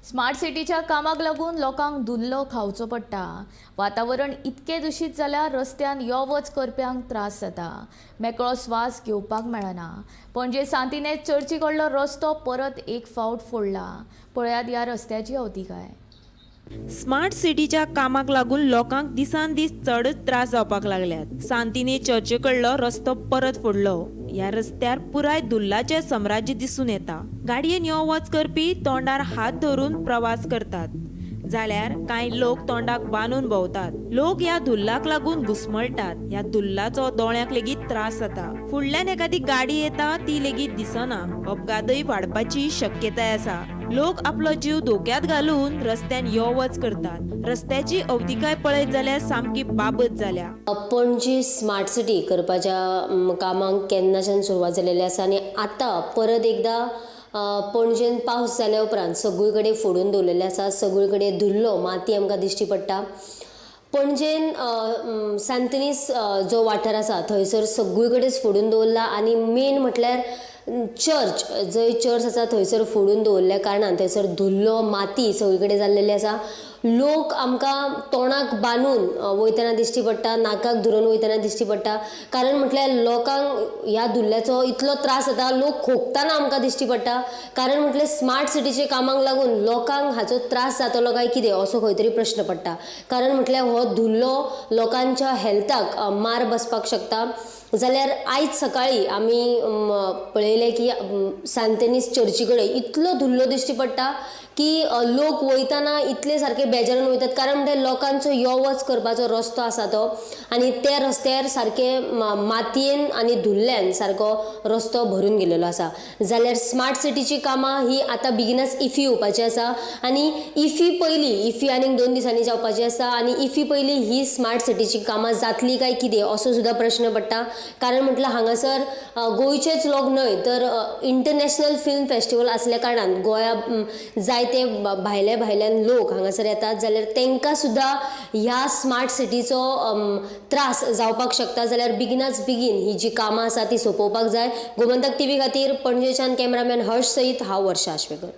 Smart सिटीच्या कामाक लागून लोकांक दुल्लो खावचो पडटा। वातावरण इतके दूषित जाल्यार रस्त्यान यो वच करप्यांक त्रास जाता। मेकळो स्वास घेवपाक मेळना। पणजे सांतिनेज चर्ची कडलो रस्तो परत एक फावट फोडला। पळयात ह्या रस्त्याची अवतिकाय। स्मार्ट सिटीच्या कामाक लागून लोकांक दिसान दीस चडच त्रास जावपाक लागल्यात। सांतिने चर्चे कडलो रस्तो परत फोडलो। ह्या रस्त्यार पुराय दुल्लाचे साम्राज्य दिसून येता। गाडयेन यो वच करपी तोंडार हात धरून प्रवास करतात, जाल्यार कांय लोक तोंडाक बांदून भोंवतात। लोक ह्या दुल्लाक लागून घुस्मळटात। ह्या दुल्लाचो दोळ्यांक लेगीत त्रास जाता। फुडल्यान एखादी गाडी येता ती लेगीत दिसना। अपघातय वाडपाची शक्यताय आसा। लोक आपलो जीव धोक्यात घालून रस्त्यान यो वच करतात। रस्त्याची अवतिकाय पळयत जाल्यार सामकी बाबत जाल्या। पणजी स्मार्ट सिटी करपाच्या कामांक केन्नाच्यान सुरवात जालेली आसा आनी आतां परत एकदा पणजेन पावस जाल्या उपरांत सगळे कडेन फोडून दवरलेले आसा। सगळे कडेन धुल्लो माती आमकां दिश्टी पडटा। पणजेन सांतिनेज जो वाठार आसा थंयसर सगळे कडेन फोडून दवरला आनी मेन म्हटल्यार चर्च जंय चर्च आसा थंयसर फोडून दवरल्या कारणान थंयसर धुल्लो माती सगळे कडेन जाल्लेली आसा। लोक आमकां तोंडाक बांदून वयतना दिश्टी पडटा, नाकाक धरून वयतना दिश्टी पडटा। कारण म्हटल्यार लोकांक ह्या दुल्ल्याचो इतलो त्रास जाता, लोक खोकताना आमकां दिश्टी पडटा। कारण म्हटल्यार स्मार्ट सिटीच्या कामाक लागून लोकांक हाचो त्रास जातलो काय कितें असो खंय तरी प्रश्न पडटा। कारण म्हटल्यार हो धुल्लो लोकांच्या हेल्थाक मार बसपाक शकता। जाल्यार आयज सकाळी आमी पळयलें की सांतिनेज चर्ची कडेन इतलो धुल्लो दिश्टी पडटा की लोक वयतना इतले सारके बेजारून वयतात। कारण म्हणजे लोकांचो यो वच करपाचो रस्तो आसा तो आनी त्या रस्त्यार सारके मातयेन आनी धुल्ल्यान सारको रस्तो भरून गेलेलो आसा। जाल्यार स्मार्ट सिटीची कामां ही आतां बेगिनाच इफी येवपाची आसा आनी इफी आनीक 2 दिसांनी जावपाची आसा आनी इफी पयलीं ही स्मार्ट सिटीची कामां जातली काय कितें असो सुद्दां प्रश्न पडटा। कारण म्हटल्यार हांगासर गोंयचेच लोक न्हय तर इंटरनॅशनल फिल्म फेस्टिवल आसल्या कारणान गोंया जायते भायल्यान लोक हांगासर येतात। जाल्यार तांकां सुद्दां ह्या स्मार्ट सिटीचो त्रास जावपाक शकता। जाल्यार बेगिनाच बेगीन ही जी कामां आसा ती सोंपोवपाक जाय। गोमंतक टीव्ही खातीर पणजेच्यान कॅमेरामॅन हर्ष सयत हांव वर्षा आश्वेकर।